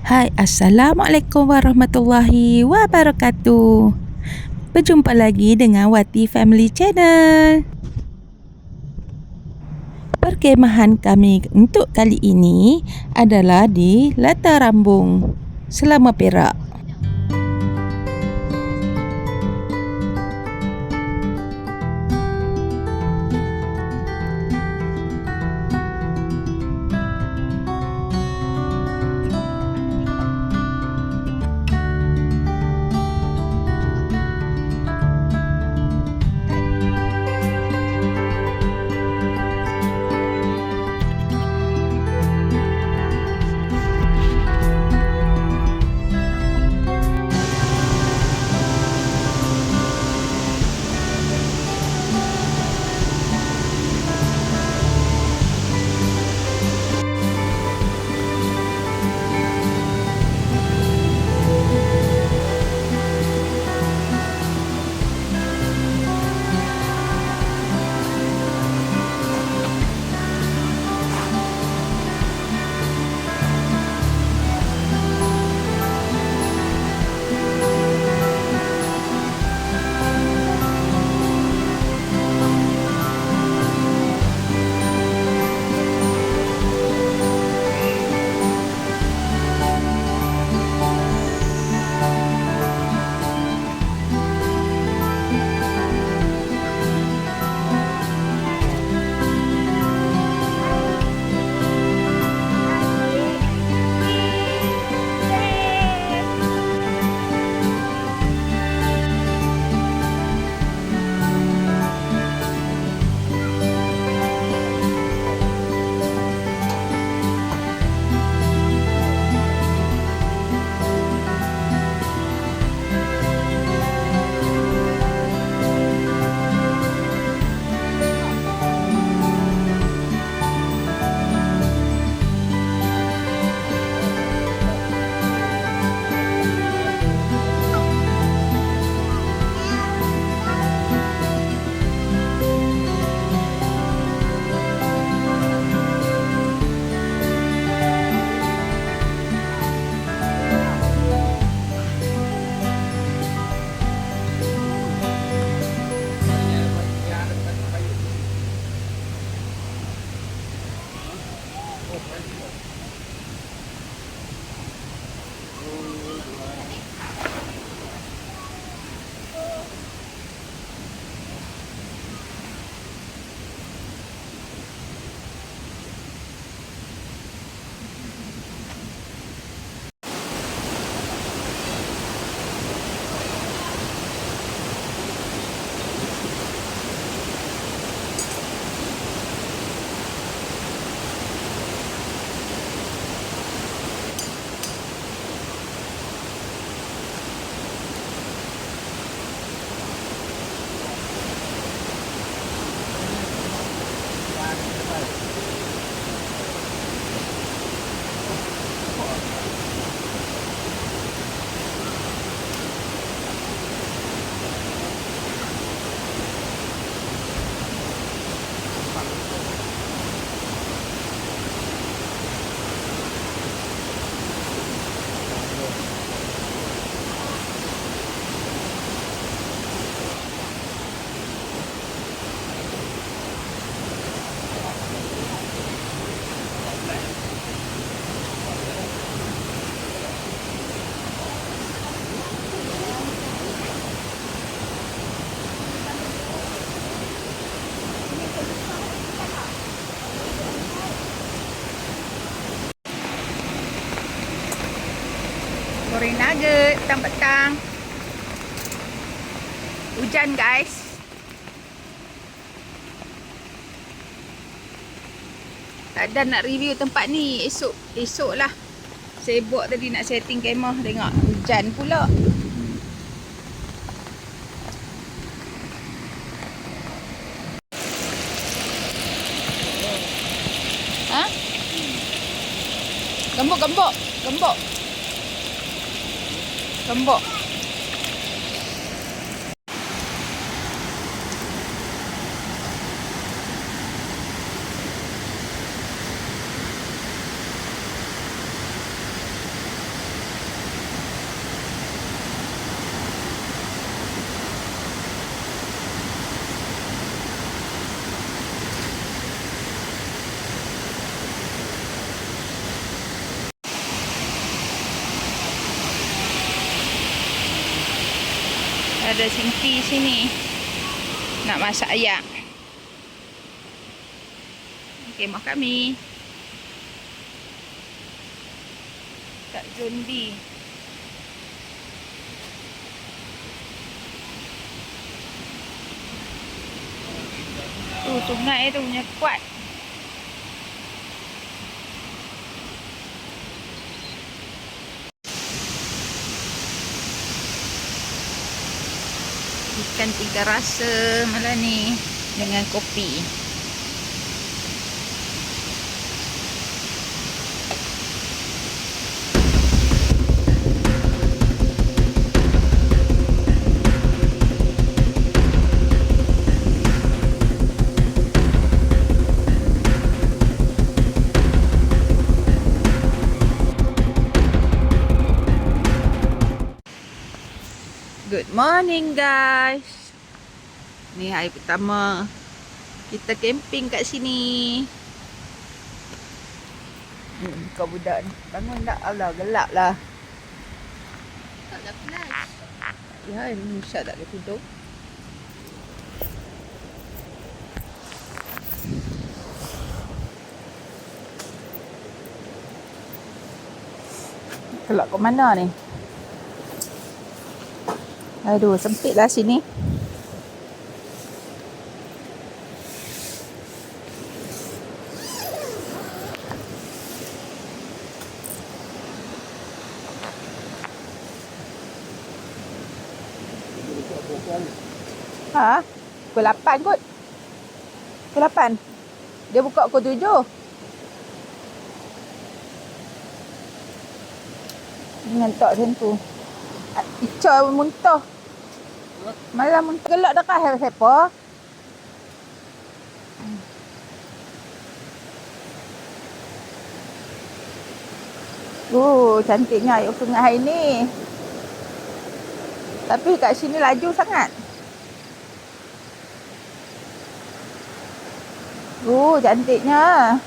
Hai, Assalamualaikum warahmatullahi wabarakatuh. Berjumpa lagi dengan Wati Family Channel. Perkemahan kami untuk kali ini adalah di Latar Rambung, Selama Perak. Goreng nugget petang-petang. Hujan guys. Tak ada nak review tempat ni. Esok lah. Sibuk tadi nak setting kemah. Tengok hujan pula. Ha? Gembok. ada Sinti sini. Nak masak ayam. Kemah kami. Kat Zondi. Sungai tu punya kuat. Ikan 3 rasa malam ni dengan kopi. Good morning guys. Ni hari pertama kita camping kat sini. Kau budak ni bangun tak? Allah gelap lah. Tak ada flash. Ya, ini Syah tak ada tudung. Kelak ke mana ni? Aduh, sempit lah sini. Ha? Pukul 8 kot. Pukul 8. Dia buka pukul 7. Ngantok macam tu. Ica muntah. Malam muntah. Gelak dah kah siapa? Cantiknya air sungai hari ni. Tapi kat sini laju sangat. Cantiknya.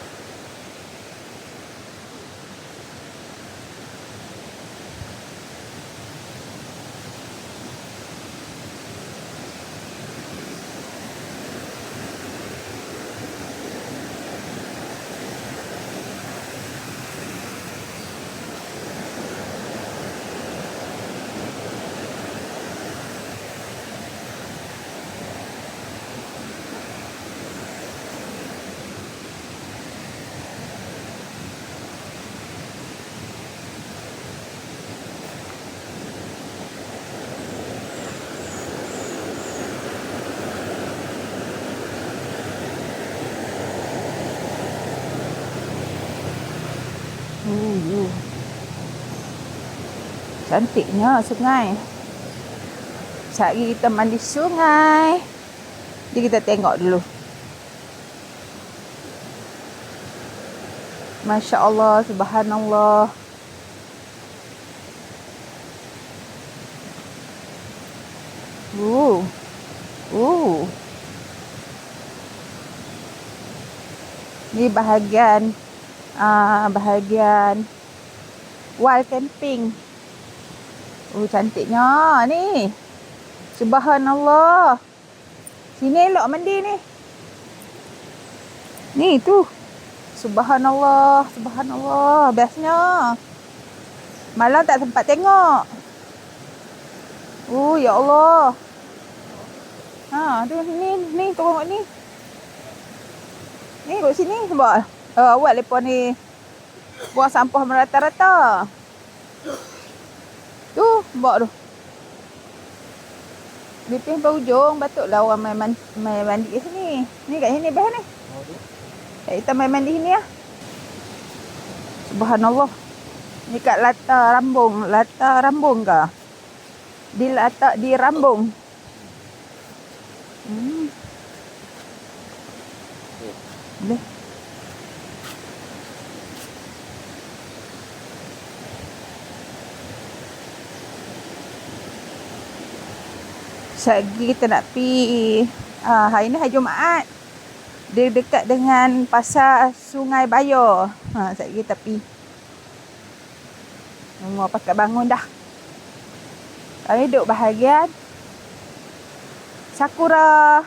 Cantiknya sungai. Sehari kita mandi sungai. Jadi kita tengok dulu. Masya Allah, subhanallah. Ni bahagian wild camping. Cantiknya ni. Subhanallah. Sini elok mandi ni. Ni tu. Subhanallah, subhanallah. Bestnya. Malam tak sempat tengok. Ya Allah. Tu ni tengok ni. Ni kat sini sebab awak lepas ni buang sampah merata-rata. Tu, bawa tu. Bipin sampai ujung, patutlah orang main mandi kat sini. Ni kat sini best ni. Kita main mandi sini lah. Subhanallah. Ni kat latar rambung ke? Di rambung. Boleh. Lagi kita nak pergi hari ni hari Jumaat. Dia dekat dengan pasar Sungai Bayor. Sekejap kita pergi. Semua pakai bangun dah. Kami duduk bahagian sakura.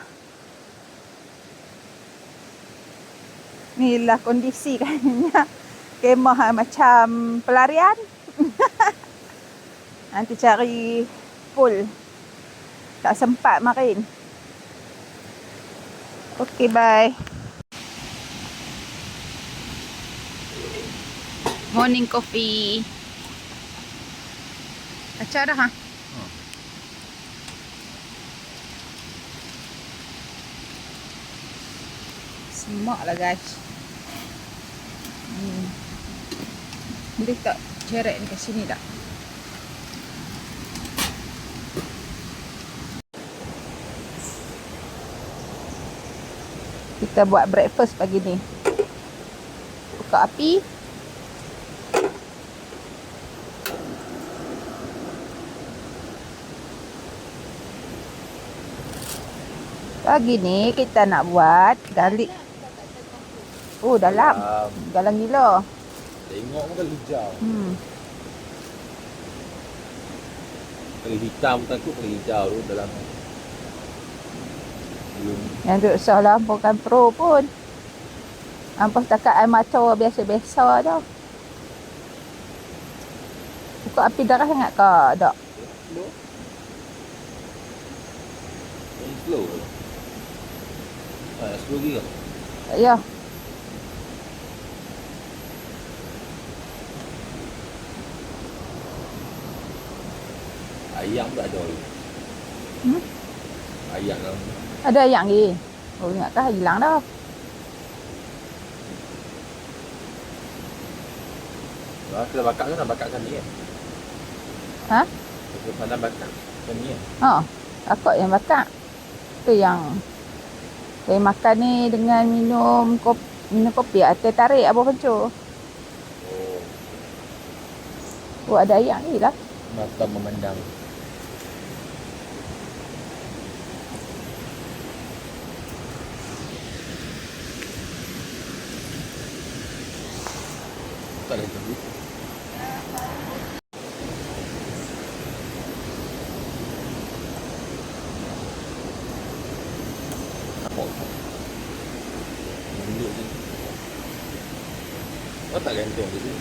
Inilah kondisi katanya. Kemah macam pelarian. Nanti cari pool. Tak sempat marin. Okay, bye. Morning coffee. Kacau dah, ha? Semak lah, guys. Boleh tak ceret ni kat sini tak? Kita buat breakfast pagi ni. Buka api. Pagi ni kita nak buat garlic. Oh, dalam. Dalam gila. Tengok pun kali hijau. Kali hitam takut kali hijau tu dalam. Yang duk sah lampukan pro pun. Ampas takat air mata biasa-biasa dah. Buka api darah sangat ke? Tak. Slow. Slow. Slow lagi ke? Tak ya. Ayam tak ada lagi. Ayam dalam. Ada ayam lagi. Oh, ingatkah hilang dah. Kita bakar tu nak bakarkan ni kan? Ha? Kita sana bakarkan ni kan? Ha. Takut yang bakar. Tu yang saya makan ni dengan minum kopi teh tarik apa kencur. Oh, ada ayam ni lah. Mata memandang. Tak ada tunggu. Apa? Duduk je. Oh, tak gantung je tu.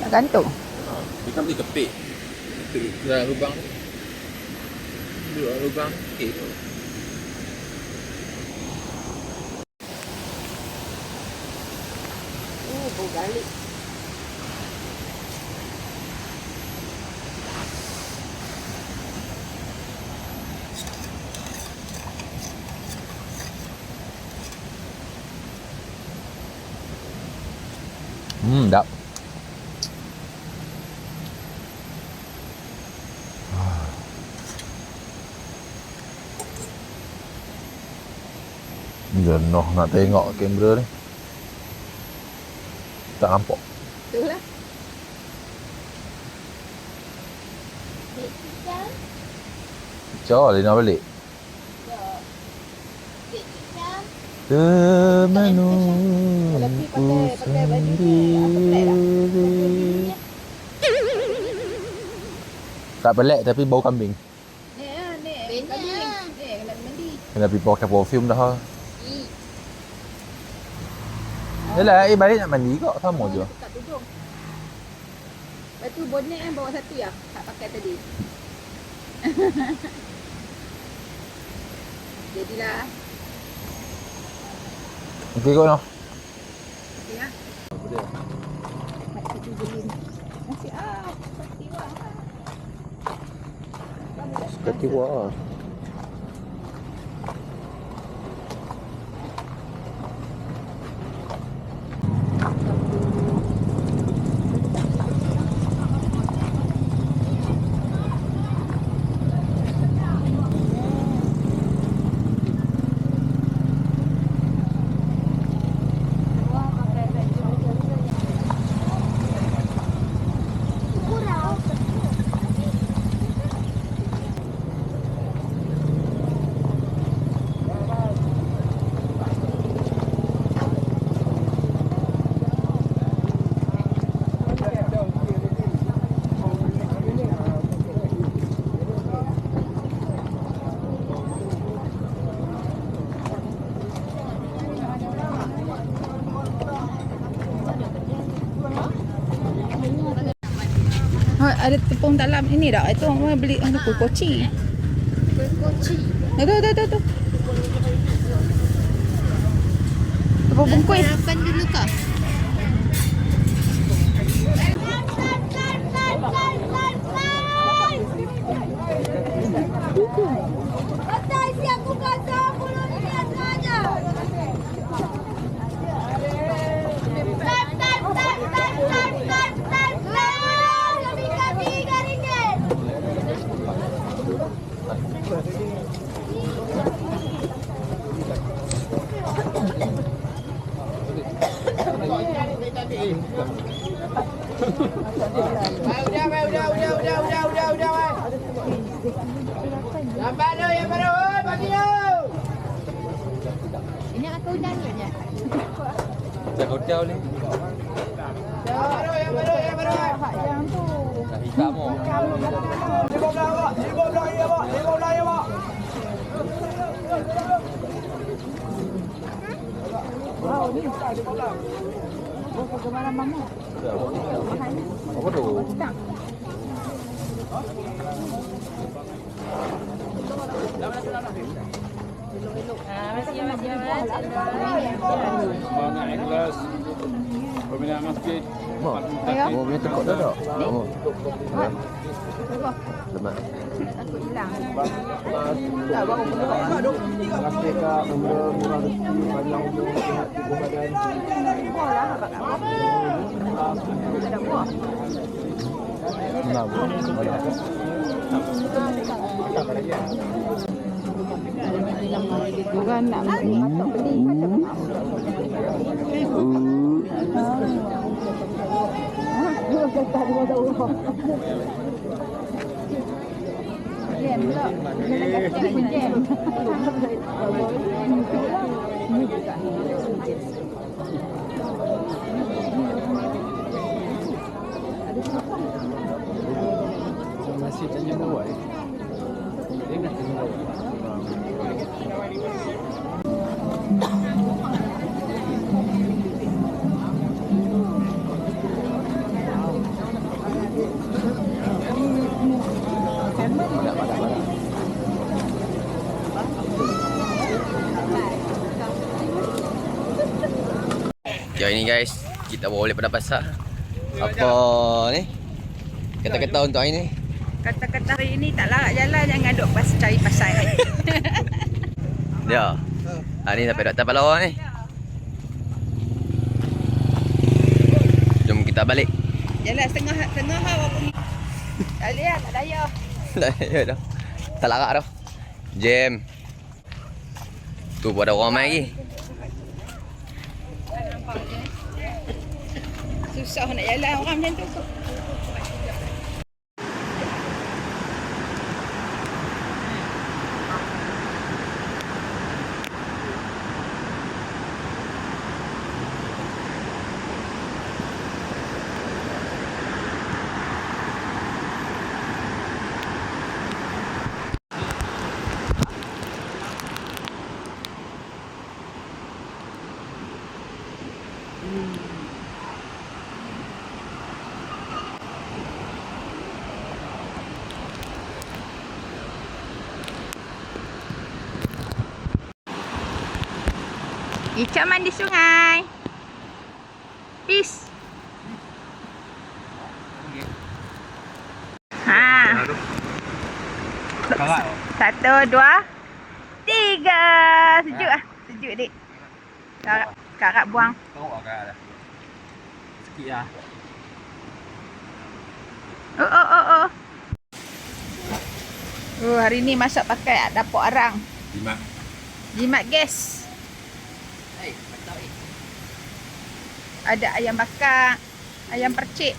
Nak gantung. Dia kan boleh kepit. Kepit dalam lubang ni. Duduk dalam lubang. Okay. Oh, bau garlic. Sedap. Jenuh nak tengok kamera ni. Tak nampak. Itulah. Cakap Lina balik. Temanku sendiri. Tak pelik tapi bau kambing. Kena pergi pakai perfume dah. Yalah, balik nak mandi kok, sama je. Kat tudung. Lepas tu bonet kan bawa satu ya, tak pakai tadi. Jadilah. Okey kot noh. Okey ya. Apa dia? Nasi beli. Nasi Ketiwa. orang dalam ini dah. Itu orang beli kuih koci. Kuih koci. Tu. Apa bungkus? Makan dulu kah? Udah. Yang baru, bagi lu. Ini aku undang je. Saya hotel ni. Yang baru. Yang tu. Dah hitam mo. 15 ya, Pak. Wow, ni tak ada bola. Oh, kemana mama? Apa tu? Tak. Semangat ikhlas. Pembinaan masjid. Ayo. Mau punya tekuk dah tak? Mau. Lemak. Takut hilang. Terima kasih Kak, semoga murah rezeki, panjang umur, sihat tubuh badan. Bola apa kat bawah? Tak ada buah. Enam. Orang nak masak beli macam jam pula. Jam. Ini juga. Masih tanya bawa. Dia nak tanya bawa. Jauh ini guys, kita bawa balik pada pasar. Apa ni? Kata-kata untuk hari ni. Kata-kata hari ini tak larat jalan, jangan duk cari pasal. Ya. Hari ni sampai Dr. Palawa ni. Jom kita balik. Jalan setengah apa pun. Tak boleh lah, tak daya. Ya dah. Tak larat dah. Jam. Tu pun ada orang main lagi. Susah nak jalan orang macam tu. Ikan mandi sungai. Peace. Ha. Satu, dua, tiga. Sejuk ah. Sejuk dik. Karak buang. Teruk agak dah. Sikit lah. Oh. Oh, hari ni masak pakai dapur arang. Jimat gas. Ada ayam bakar, ayam percik.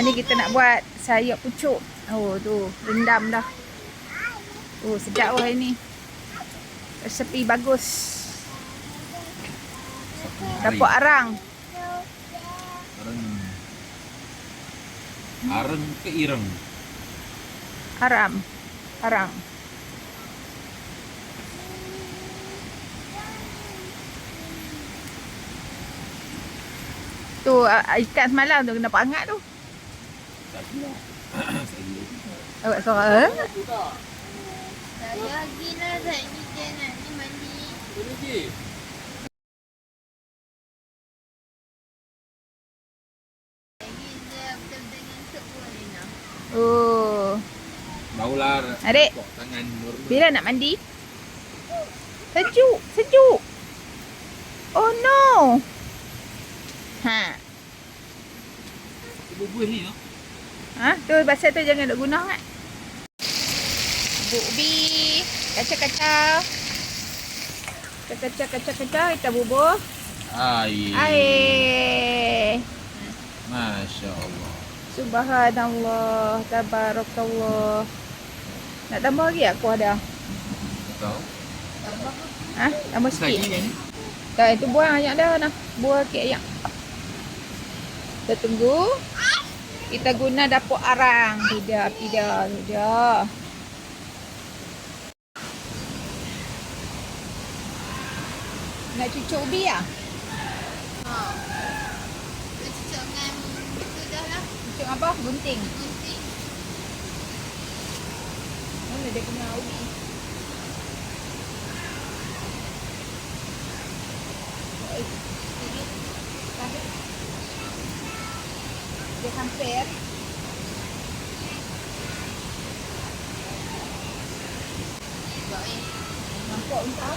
Ni kita nak buat sayur pucuk. Oh tu, rendam dah. Oh, sedap hari ni. Resepi bagus. Dapur arang. Arang ke ireng? Arang. Tu ikan semalam tu kena perangat tu. Awak suara. Saya gila tak ni dia nak ni mandi. Lagi dia betul-betul ngantuk pun ni nak. Oh. Baular. Adik, Tangan normal. bila nak mandi? Sejuk, sejuk. Oh no. Ha. Bubuh ni tu. Ha, tu pasal tu jangan nak guna kan. Bubuk ubi, kacau-kacau. Kacau-kacau kita bubuh. Air. Air. Masya Allah. Subhanallah, tabarakallah. Nak tambah lagi aku ada. Tahu? Ha, tambah sikit. Lagi ni. Tak, itu buang ayak dah nah. Buang sikit ayak. Kita tunggu. Kita guna dapur arang. Tidak. Nak cucuk ubi ah? Ha. Dia cucuk dengan tu dah lah. Cucuk apa? Gunting. Gunting. Mana dia kena ubi? Dia hampir. Buat ni. Nampak entah.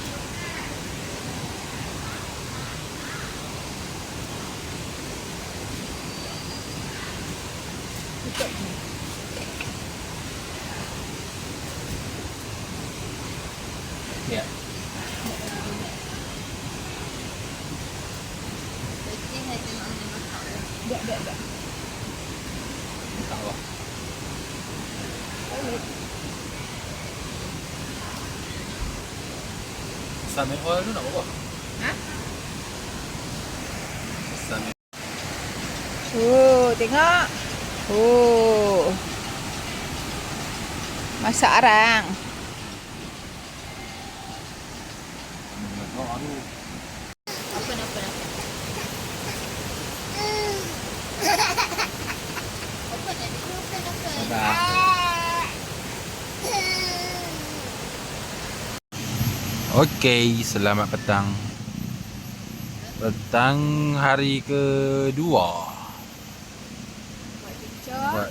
Tutup ni. Ya. Betul hati nak kena masak. Dak. Tak apa. Sampai oil tu nak apa? Ha? Sampai. Tengok. Masak arang. Oh, aduh. Apa nak. Apa nak dulu apa. Dah. Okey, selamat petang. Petang hari kedua. Buat cucuk. Buat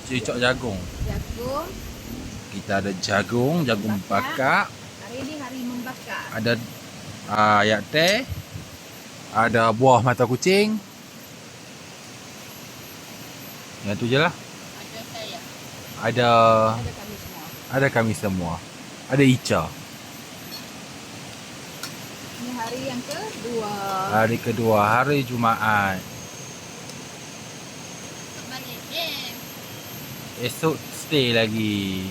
cicok jagung. Jagung. Kita ada jagung bakar. Hari ni hari membakar. Ada ayak teh. Ada buah mata kucing. Yang tu je lah. Ada saya. Ada Ada kami semua. ada kami semua. Ada Ica. Ini hari yang kedua. Hari kedua, hari Jumaat. Balik. Esok stay lagi.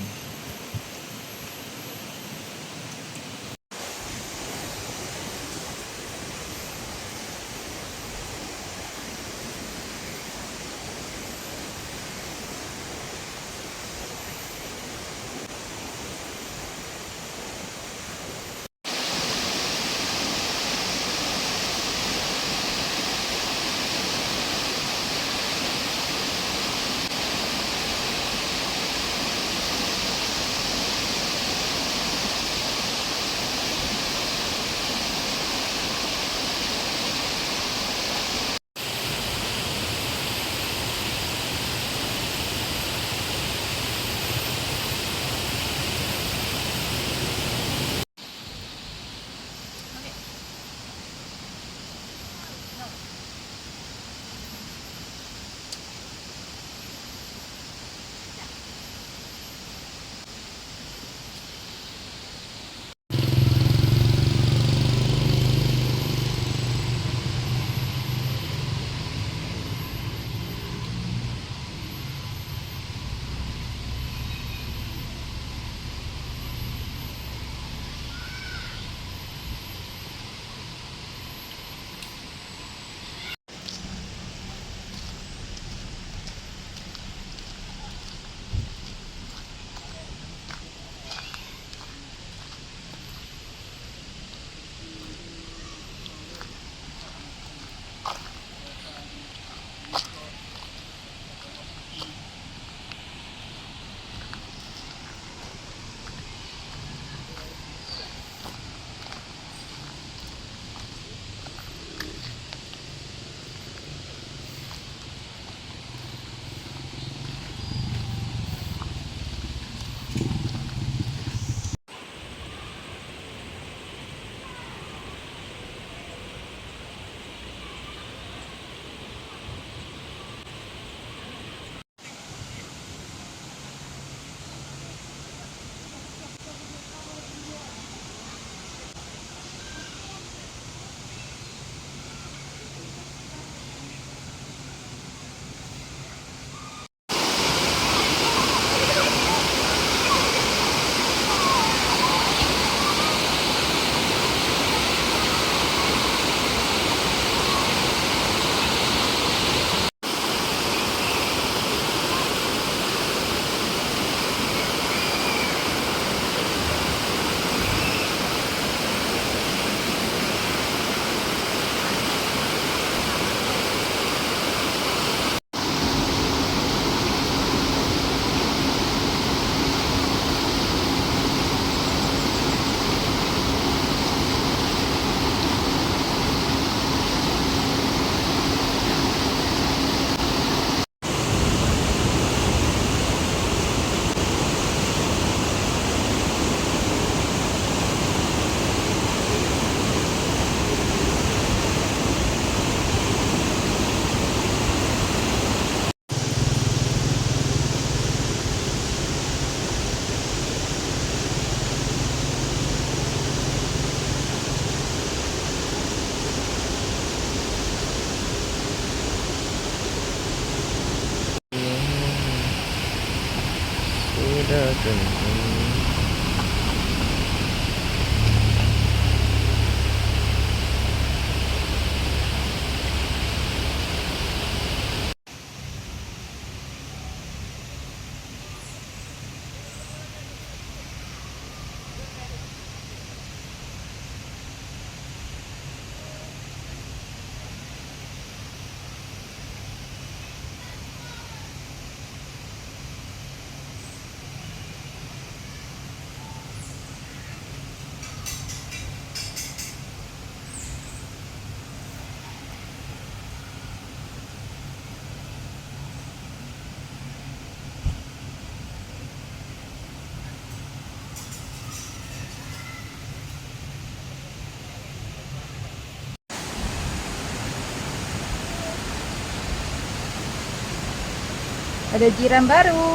Ada jiran baru.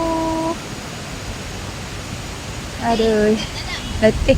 Aduh. Letih.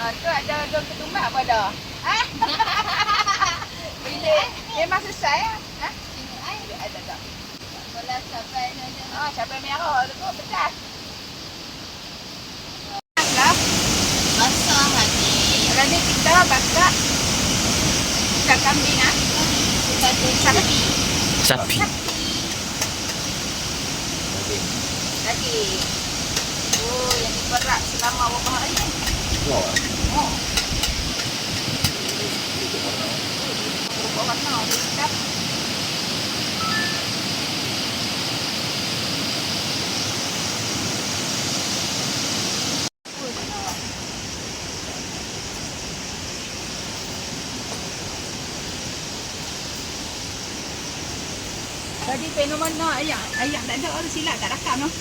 Tu ada daun ketumbar apa dah? Bila memang selesai ah. Ha? Tengok air. Ada tak? Bola cabai saja. Cabai merah tu kot pedas. Lah, Basah hati. kalau ni kita bakar ikan kambing ah. Kita ada sapi. Sapi. Daging. Oh, yang diperak selama berapa hari ni? Oh. Berubah warna dia sedap. Tadi fenomena ayam tak ada orang silap tak rakam noh.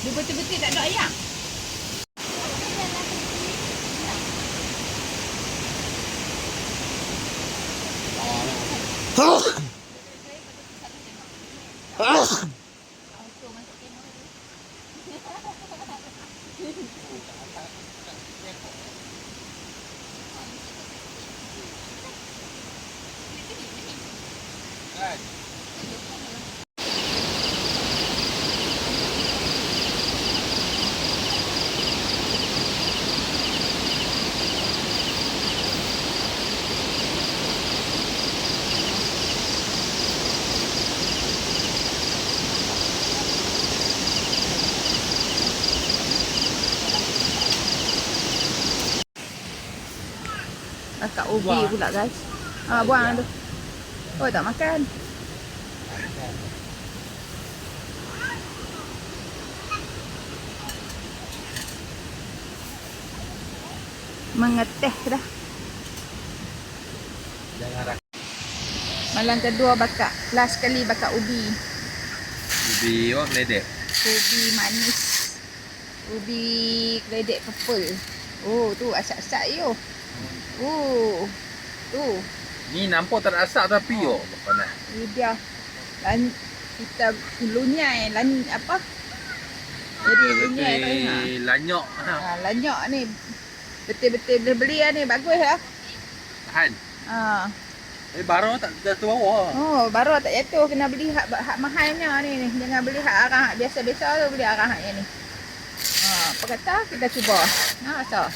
Dia betul-betul tak ada ayam. Kakak ubi pula guys. Buang tu. Oh tak makan. Mengeteh dah. Malam kedua bakar. Last kali bakar ubi. Ubi apa keledek? Ubi manis. Ubi keledek purple. Oh tu asap-asap yo. Oh. Tu. Ni nampak tak ada asap tapi yo panas. Ini dia. Kita lunyai apa? Jadi lunyai tu. Lanyak. Lanyak ni. Betul-betul boleh beli ni bagus lah. Tahan. Baru tak jatuh bawah. Oh, baru tak jatuh kena beli hak mahalnya ni. Jangan beli hak arang hak biasa-biasa tu, beli arang hak yang ni. Apa kata kita cuba. Asal.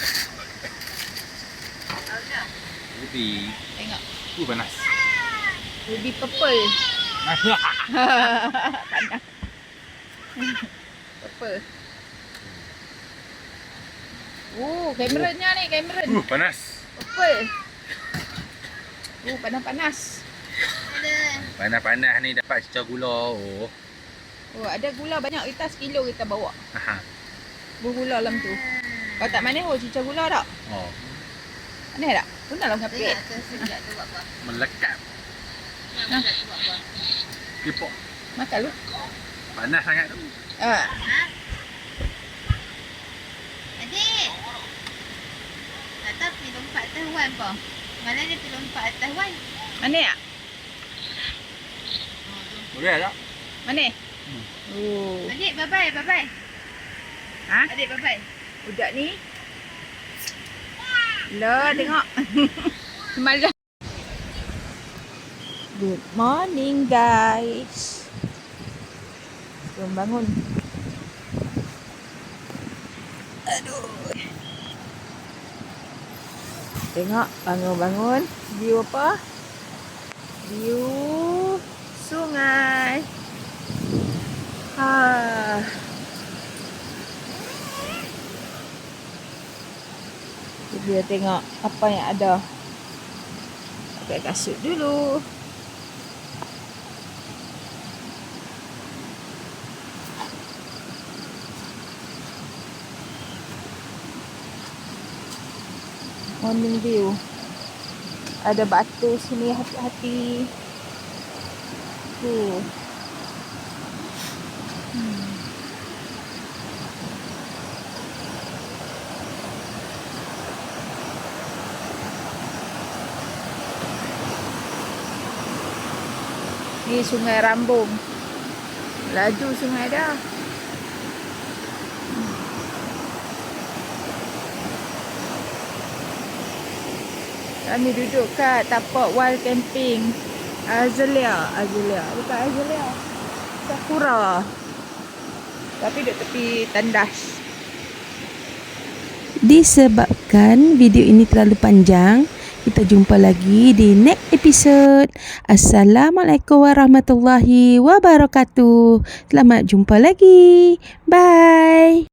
Ubi. Tengok. Panas. Ubi purple. Panas. Purple. Cameronnya ni, Cameron. Panas. Purple. Panas-panas. Ada. Panas-panas ni dapat cecah gula. Oh, ada gula banyak. Kita sekilo kita bawa. Aha. Bergula dalam tu. Kalau tak manis, cicah gula tak? Oh, Manis tak? Guna lah Tengok kapit. sekejap tu buat apa. melekat. Sekejap tu buat apa. Kipok. Makan lu. Panas sangat tu. Ah. Adik. Tak tahu pergi lompat atas wan apa. Mana dia pergi lompat atas wan? Manis tak? Boleh tak? Manis? Oh. Adik, bye-bye, bye-bye. Ha? Adik, bye-bye. Budak ni. Lah, tengok. Malam. Good morning, guys. Jom bangun. Aduh. Tengok, bangun-bangun. View apa? View sungai. Ha. Dia tengok apa yang ada. Pakai kasut dulu. Morning view. Ada batu sini, hati-hati. Tu. Ni Sungai Rambung. Laju sungai dah. Kami duduk kat tapak wild camping. Azalea. Bukan Azalea. Sakura. Tapi duduk tepi tandas. Disebabkan video ini terlalu panjang, kita jumpa lagi di next episode. Assalamualaikum warahmatullahi wabarakatuh. Selamat jumpa lagi. Bye.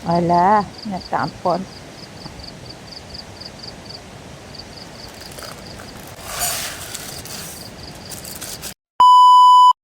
Alah, nak tampon.